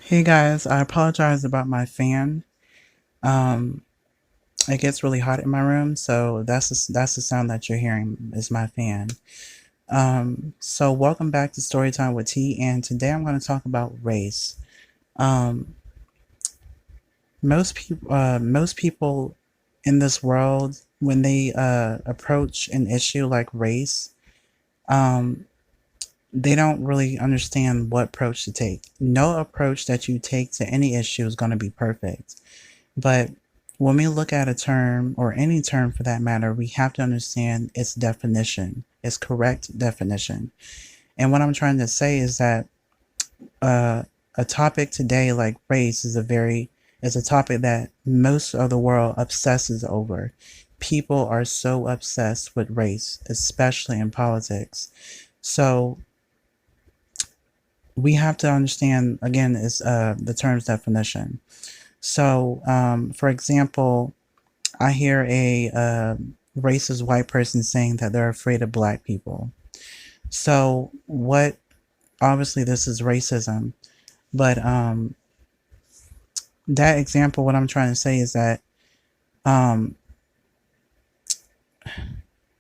Hey guys, I apologize about my fan. Um, it gets really hot in my room, so that's the sound that you're hearing is my fan. So welcome back to Storytime with T, and today I'm going to talk about race. Um, most people in this world, when they approach an issue like race, um, they don't really understand what approach to take. No approach that you take to any issue is going to be perfect. But when we look at a term, or any term for that matter, we have to understand its definition, its correct definition. And what I'm trying to say is that uh, a topic today like race is a topic that most of the world obsesses over. People are so obsessed with race, especially in politics. So we have to understand again is the term's definition. So, for example, I hear a racist white person saying that they're afraid of black people. So, what? Obviously, this is racism, but that example, what I'm trying to say is that um,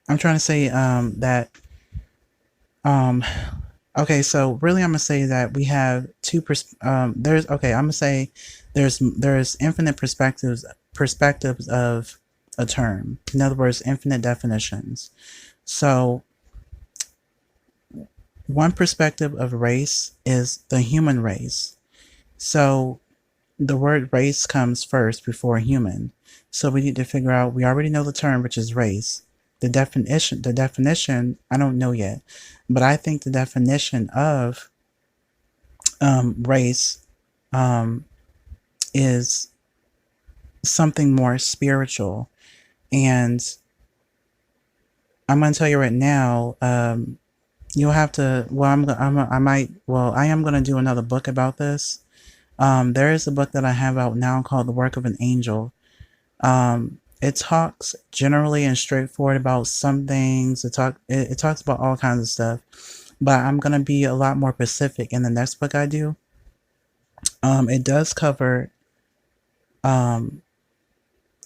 I'm trying to say that okay. So really, I'm gonna say that we have there's okay. I'm gonna say there's infinite perspectives of a term. In other words, infinite definitions. So one perspective of race is the human race. So the word race comes first before human. So we need to figure out, we already know the term, which is race. The definition, I don't know yet, but I think the definition of race um, is something more spiritual. And I'm going to tell you right now, you'll have to, well, I might, well, I am going to do another book about this. There is a book that I have out now called The Work of an Angel. It talks generally and straightforward about some things. It talks about all kinds of stuff, but I'm gonna be a lot more specific in the next book I do. It does cover um,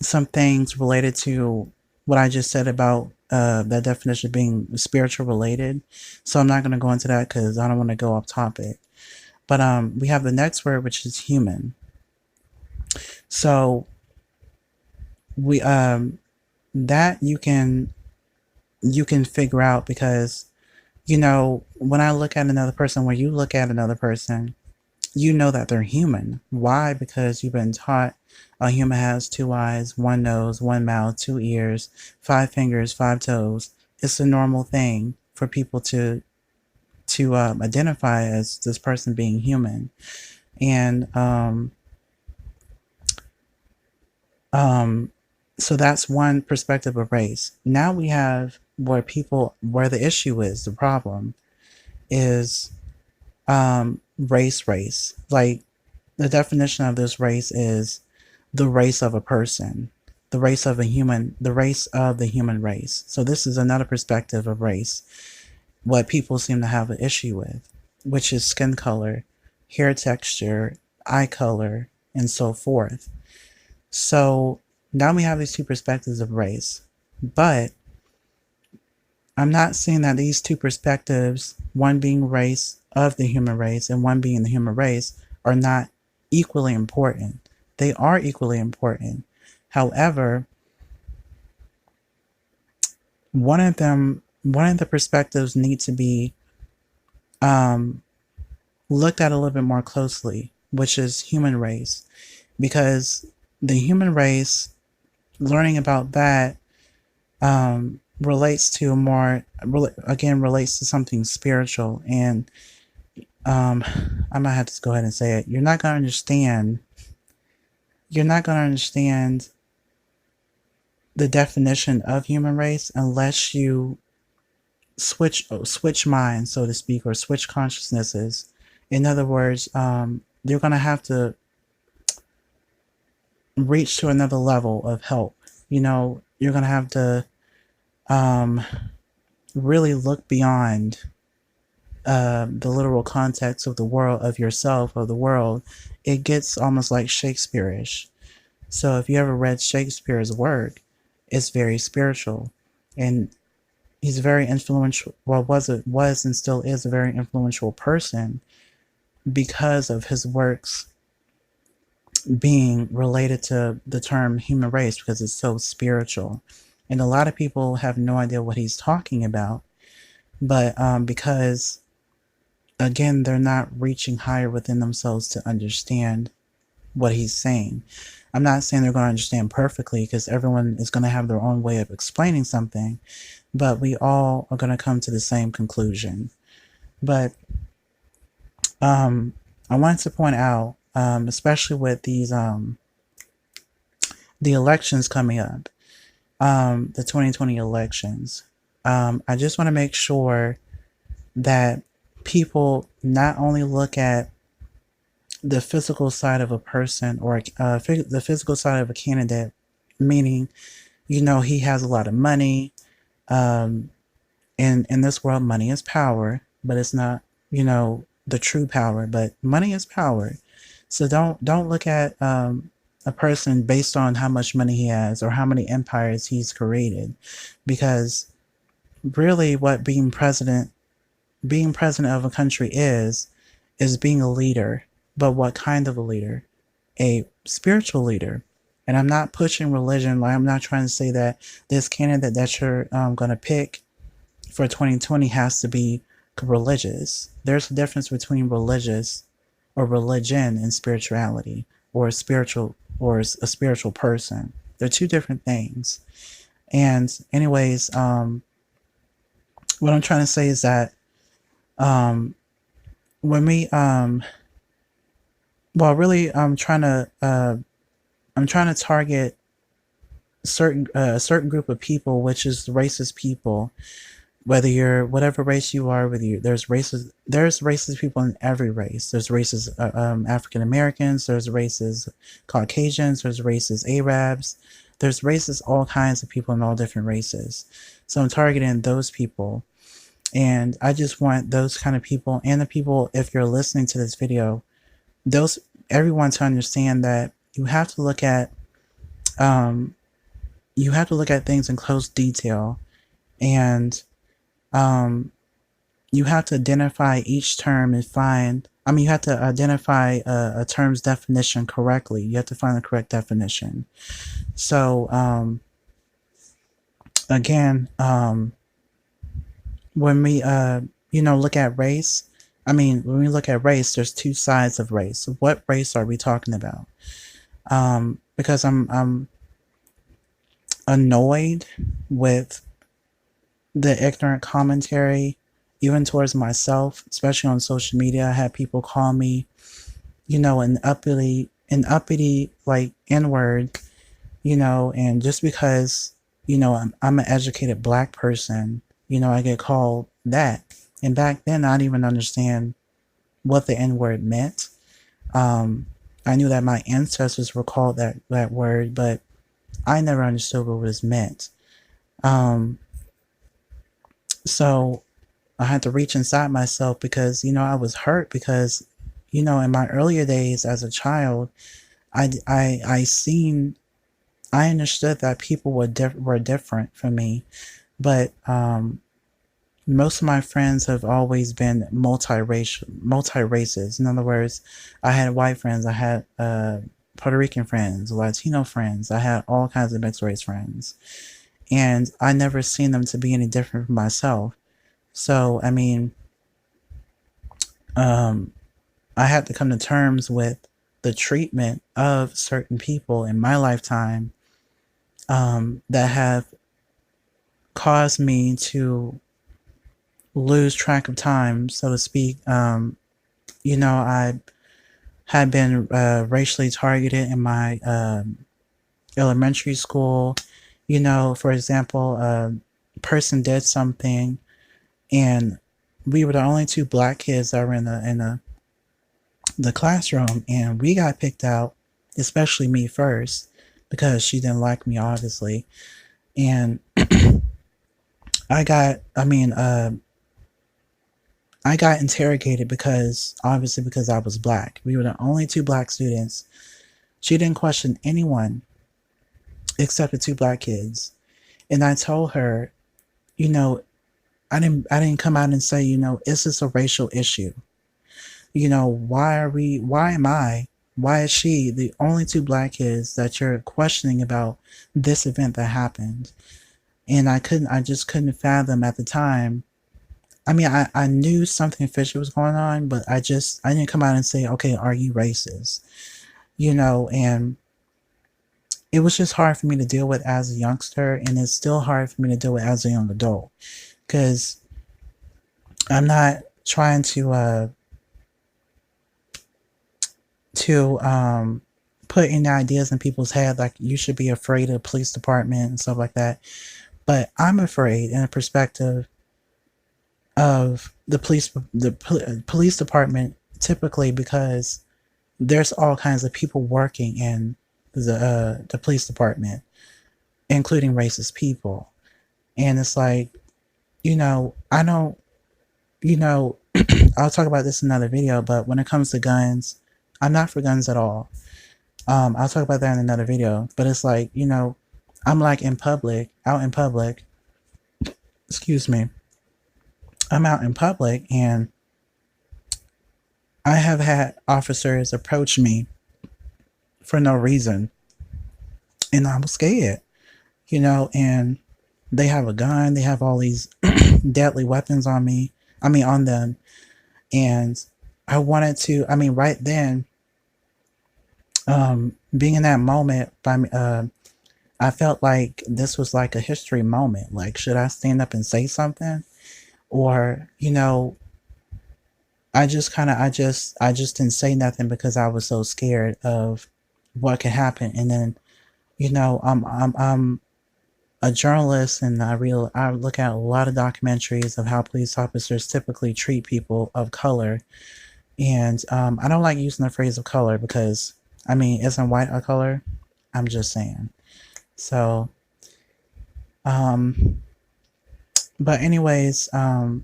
some things related to what I just said about that definition being spiritual related. So I'm not gonna go into that because I don't want to go off topic. But we have the next word, which is human. So we that you can figure out because when I look at another person, when you look at another person, you know that they're human. Why? Because you've been taught a human has two eyes, one nose, one mouth, two ears, five fingers, five toes. It's a normal thing for people to identify as this person being human. And um, so that's one perspective of race. Now we have where the issue is, the problem is race. Like the definition of this race is the race of a person, the race of a human, the race of the human race. So this is another perspective of race, what people seem to have an issue with, which is skin color, hair texture, eye color, and so forth. So now we have these two perspectives of race, but I'm not saying that these two perspectives, one being race of the human race and one being the human race, are not equally important. They are equally important. However, one of the perspectives need to be um, looked at a little bit more closely, which is human race, because the human race, learning about that relates to again relates to something spiritual. And um, I might have to go ahead and say it. You're not going to understand the definition of human race unless you switch minds, so to speak, or switch consciousnesses. In other words, you're going to have to reach to another level of help. You're going to have to um, really look beyond the literal context of the world, of yourself, of the world, it gets almost like Shakespeare-ish. So if you ever read Shakespeare's work, it's very spiritual, and he's very influential. Well, was and still is a very influential person because of his works being related to the term human race, because it's so spiritual. And a lot of people have no idea what he's talking about, but because, again, they're not reaching higher within themselves to understand what he's saying. I'm not saying they're going to understand perfectly, because everyone is going to have their own way of explaining something, but we all are going to come to the same conclusion. But I wanted to point out, especially with these the elections coming up, the 2020 elections, I just want to make sure that people not only look at the physical side of a person, or the physical side of a candidate, meaning, he has a lot of money. In this world, money is power, but it's not, the true power, but money is power. So don't look at a person based on how much money he has or how many empires he's created, because really what being president of a country is being a leader. But what kind of a leader? A spiritual leader. And I'm not pushing religion. Like, I'm not trying to say that this candidate that you're going to pick for 2020 has to be religious. There's a difference between religious or religion and spirituality, or a spiritual person. They're two different things. And anyways, what I'm trying to say is that um, when we well, really, I'm trying to target certain group of people, which is racist people. Whether you're whatever race you are, whether you there's racist people in every race. There's racist African Americans. There's racist Caucasians. There's racist Arabs. There's racist all kinds of people in all different races. So I'm targeting those people, and I just want those kind of people, and the people, if you're listening to this video, those everyone to understand that um, you have to look at things in close detail, and you have to identify each term and you have to identify a term's definition correctly. You have to find the correct definition. So, again, when we, look at race, when we look at race, there's two sides of race. What race are we talking about? Because I'm annoyed with the ignorant commentary, even towards myself, especially on social media. I had people call me, an uppity like N-word, and just because, I'm an educated black person, I get called that. And back then, I didn't even understand what the N-word meant. I knew that my ancestors were called that word, but I never understood what it was meant. So I had to reach inside myself, because, I was hurt, because, in my earlier days as a child, I understood that people were different from me, but most of my friends have always been multi-races. In other words, I had white friends, I had Puerto Rican friends, Latino friends, I had all kinds of mixed race friends, and I never seen them to be any different from myself. So, I had to come to terms with the treatment of certain people in my lifetime, that have caused me to lose track of time, so to speak. I had been racially targeted in my elementary school. For example, a person did something, and we were the only two black kids that were in the classroom, and we got picked out, especially me first, because she didn't like me, obviously. And I got, I got interrogated because, obviously, because I was black. We were the only two black students. She didn't question anyone except the two black kids. And I told her, you know, I didn't come out and say, is this a racial issue? Why is she the only two black kids that you're questioning about this event that happened? And I just couldn't fathom at the time. I mean, I knew something fishy was going on, but I didn't come out and say, okay, are you racist? And it was just hard for me to deal with as a youngster, and it's still hard for me to deal with as a young adult, because I'm not trying to put any ideas in people's head like you should be afraid of the police department and stuff like that. But I'm afraid in a perspective of the police department, typically because there's all kinds of people working in the police department, including racist people. And it's like, I don't, I'll talk about this in another video, but when it comes to guns, I'm not for guns at all. I'll talk about that in another video, but it's like, I'm like out in public, excuse me, I'm out in public, and I have had officers approach me for no reason, and I was scared, and they have a gun, they have all these deadly weapons on them, and I wanted to, right then, being in that moment, I felt like this was like a history moment. Like, should I stand up and say something? Or, I just didn't say nothing because I was so scared of what could happen. And then, I'm a journalist, and I look at a lot of documentaries of how police officers typically treat people of color. And I don't like using the phrase of color because, isn't white a color? I'm just saying. So, but anyways, not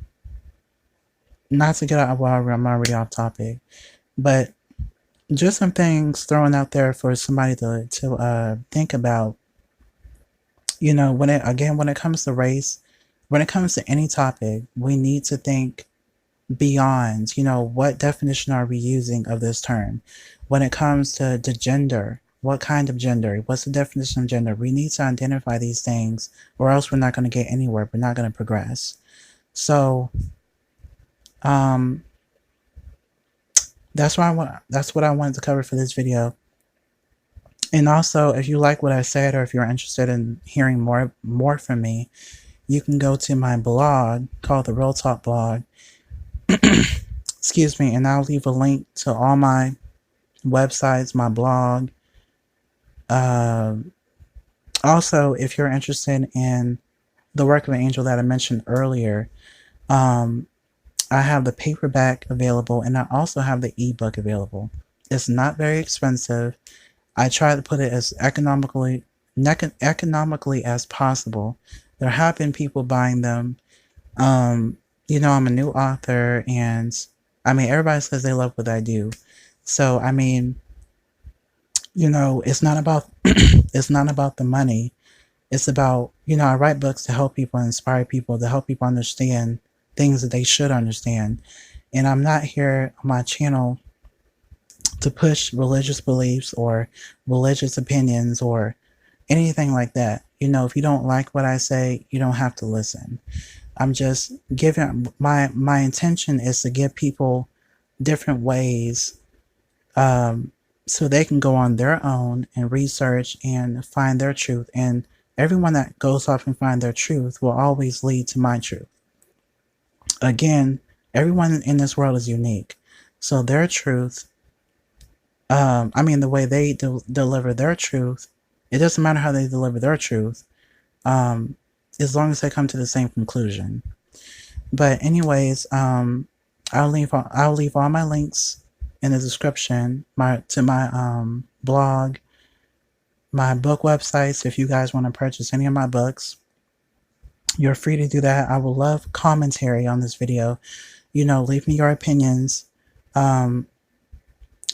to get out, well, I'm already off topic, but just some things thrown out there for somebody to think about. When it comes to race, when it comes to any topic, we need to think beyond, what definition are we using of this term? When it comes to gender, what kind of gender? What's the definition of gender? We need to identify these things, or else we're not going to get anywhere. We're not going to progress. So, that's what I wanted to cover for this video. And also, if you like what I said, or if you're interested in hearing more from me, you can go to my blog called the Real Talk Blog. Excuse me, and I'll leave a link to all my websites, my blog. Also, if you're interested in the work of an angel that I mentioned earlier, I have the paperback available, and I also have the ebook available. It's not very expensive. I try to put it as economically as possible. There have been people buying them. I'm a new author, and everybody says they love what I do. So, it's not about it's not about the money. It's about, I write books to help people, inspire people, to help people understand things that they should understand. And I'm not here on my channel to push religious beliefs or religious opinions or anything like that. If you don't like what I say, you don't have to listen. I'm just giving, my intention is to give people different ways, so they can go on their own and research and find their truth. And everyone that goes off and find their truth will always lead to my truth. Again, everyone in this world is unique. So their truth, the way they deliver their truth, it doesn't matter how they deliver their truth, as long as they come to the same conclusion. But anyways, I'll leave all my links in the description, to my blog, my book websites. If you guys want to purchase any of my books, you're free to do that. I would love commentary on this video. leave me your opinions. Um,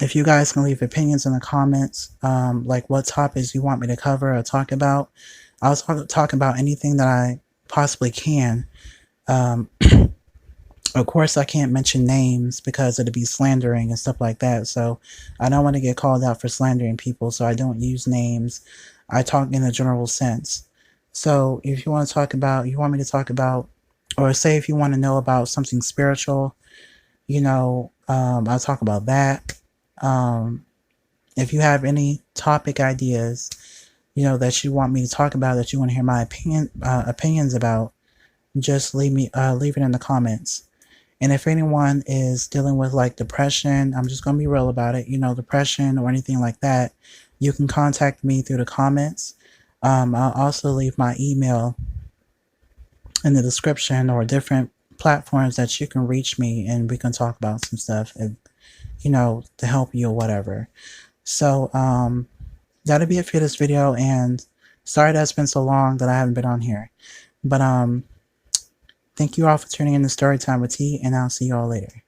if you guys can leave opinions in the comments, like what topics you want me to cover or talk about, I'll talk about anything that I possibly can. Um, of course, I can't mention names because it'd be slandering and stuff like that. So I don't want to get called out for slandering people. So I don't use names. I talk in a general sense. So if you want to talk about, you want me to talk about, or say if you want to know about something spiritual, I'll talk about that. Um, if you have any topic ideas, that you want me to talk about, that you want to hear my opinions about, just leave it in the comments. And if anyone is dealing with like depression, I'm just gonna be real about it. Depression or anything like that, you can contact me through the comments. I'll also leave my email in the description, or different platforms that you can reach me, and we can talk about some stuff, and to help you or whatever. So that'll be it for this video, and sorry that it's been so long that I haven't been on here. But thank you all for tuning in to Storytime with T, and I'll see you all later.